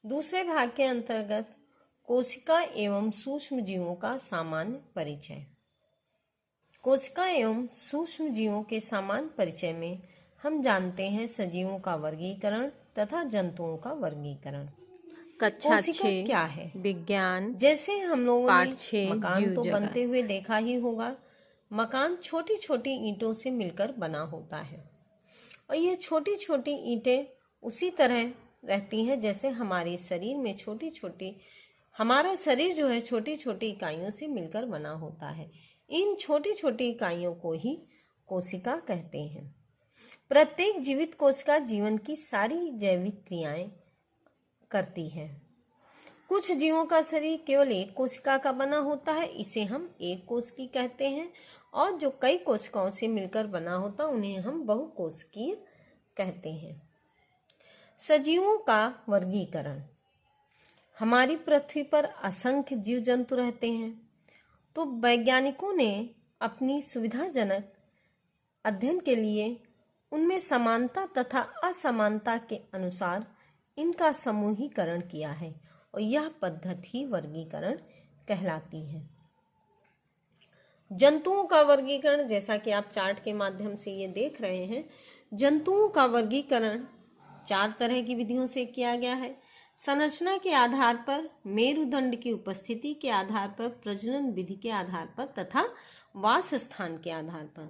दूसरे भाग के अंतर्गत कोशिका एवं सूक्ष्म जीवों का सामान्य परिचय। कोशिका एवं सूक्ष्म जीवों के सामान्य परिचय में हम जानते हैं सजीवों का वर्गीकरण तथा जंतुओं का वर्गीकरण। कक्षा कोशिका 6 क्या है? विज्ञान। जैसे हम लोगों पाठ ने 6 मकान जीव तो जगत। बनते हुए देखा ही होगा। मकान छोटी छोटी ईंटों से मिलकर बना होता है और ये छोटी छोटी ईंटें उसी तरह रहती हैं जैसे हमारे शरीर में हमारा शरीर जो है छोटी छोटी इकाइयों से मिलकर बना होता है। इन छोटी छोटी इकाइयों को ही कोशिका कहते हैं। प्रत्येक जीवित कोशिका जीवन की सारी जैविक क्रियाएं करती है। कुछ जीवों का शरीर केवल एक कोशिका का बना होता है, इसे हम एक कोशिकी कहते हैं, और जो कई कोशिकाओं से मिलकर बना होता है उन्हें हम बहुकोशिकीय कहते हैं। सजीवों का वर्गीकरण। हमारी पृथ्वी पर असंख्य जीव जंतु रहते हैं, तो वैज्ञानिकों ने अपनी सुविधाजनक अध्ययन के लिए उनमें समानता तथा असमानता के अनुसार इनका समूहीकरण किया है और यह पद्धति वर्गीकरण कहलाती है। जंतुओं का वर्गीकरण, जैसा कि आप चार्ट के माध्यम से ये देख रहे हैं, जंतुओं का वर्गीकरण 4 तरह की विधियों से किया गया है। संरचना के आधार पर, मेरुदंड की उपस्थिति के आधार पर, प्रजनन विधि के आधार पर तथा वास स्थान के आधार पर।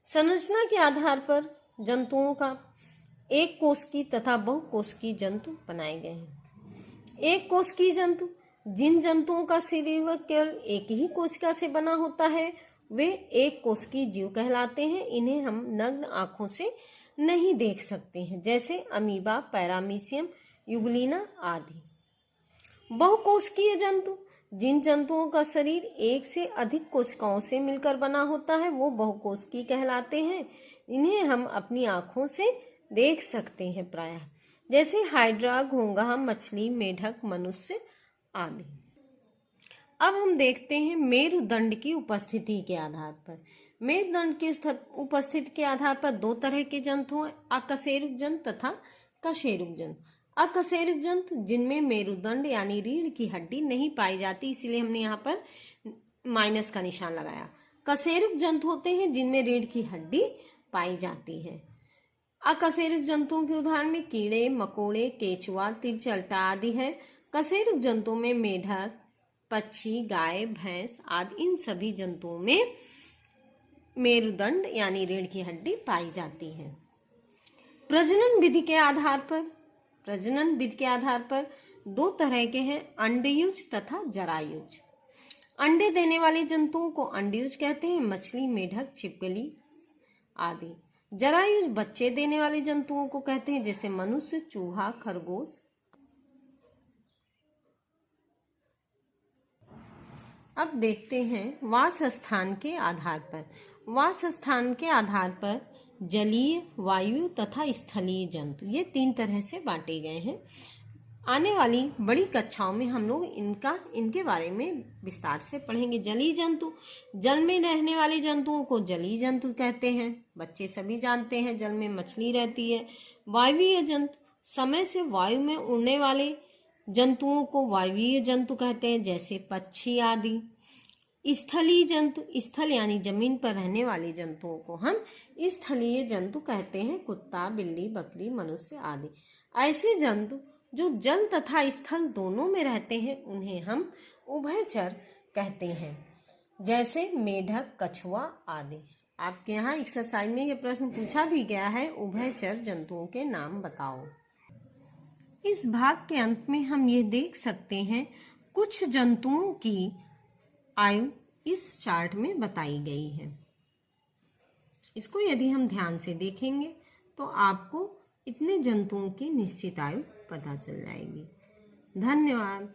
संरचना के आधार पर जंतुओं का एक कोशिकीय तथा बहुकोशिकीय जंतु बनाए गए हैं। एक कोशिकीय जंतु, जिन जंतुओं का शरीर केवल एक ही कोशिका से बना होता है वे एक कोशिकीय जीव कहलाते हैं। इन्हें हम नग्न आंखों से नहीं देख सकते हैं, जैसे अमीबा, पैरामीशियम, युगलिना आदि। बहुकोशिकीय जंतु, जिन जंतुओं का शरीर एक से अधिक कोशिकाओं से मिलकर बना होता है वो बहुकोशिकीय कहलाते हैं। इन्हें हम अपनी आंखों से देख सकते हैं प्रायः, जैसे हाइड्रा, घोंघा, मछली, मेढक, मनुष्य आदि। अब हम देखते हैं मेरुदंड की उपस्थिति के आधार पर। मेरुदंड की उपस्थिति के आधार पर 2 तरह के जंतु हैं, अकशेरुक जंतु तथा कशेरुक जंतु। अकशेरुक जंतु, जिनमें मेरुदंड यानी रीढ़ की हड्डी नहीं पाई जाती, इसलिए हमने यहाँ पर माइनस का निशान लगाया। कशेरुक जंतु होते हैं जिनमें रीढ़ की हड्डी पाई जाती है। अकशेरुक जंतुओं के उदाहरण में कीड़े मकोड़े, केचुआ, तिलचट्टा आदि है। कशेरुक जंतुओं में मेढक, पक्षी, गाय, भैंस आदि, इन सभी जंतुओं में मेरुदंड यानी रीढ़ की हड्डी पाई जाती है। प्रजनन विधि के आधार पर 2 तरह के हैं, अंडयुज तथा जरायुज। अंडे देने वाले जंतुओं को अंडयुज कहते हैं, मछली, मेढक, छिपकली आदि। जरायुज बच्चे देने वाले जंतुओं को कहते हैं, जैसे मनुष्य, चूहा, खरगोश। अब देखते हैं वास स्थान के आधार पर। वास स्थान के आधार पर जलीय, वायु तथा स्थलीय जंतु, ये 3 तरह से बांटे गए हैं। आने वाली बड़ी कक्षाओं में हम लोग इनके बारे में विस्तार से पढ़ेंगे। जलीय जंतु, जल में रहने वाले जंतुओं को जलीय जंतु कहते हैं, बच्चे सभी जानते हैं, जल में मछली रहती है। वायवीय जंतु, समय से वायु में उड़ने वाले जंतुओं को वायवीय जंतु कहते हैं, जैसे पक्षी आदि। स्थलीय जंतु, स्थल यानी जमीन पर रहने वाले जंतुओं को हम स्थलीय जंतु कहते हैं, कुत्ता, बिल्ली, बकरी, मनुष्य आदि। ऐसे जंतु जो जल तथा स्थल दोनों में रहते हैं उन्हें हम उभयचर कहते हैं, जैसे मेढक, कछुआ आदि। आपके यहाँ एक्सरसाइज में यह प्रश्न पूछा भी गया है, उभयचर जंतुओं के नाम बताओ। इस भाग के अंत में हम ये देख सकते हैं कुछ जंतुओं की आयु इस चार्ट में बताई गई है। इसको यदि हम ध्यान से देखेंगे तो आपको इतने जंतुओं की निश्चित आयु पता चल जाएगी। धन्यवाद।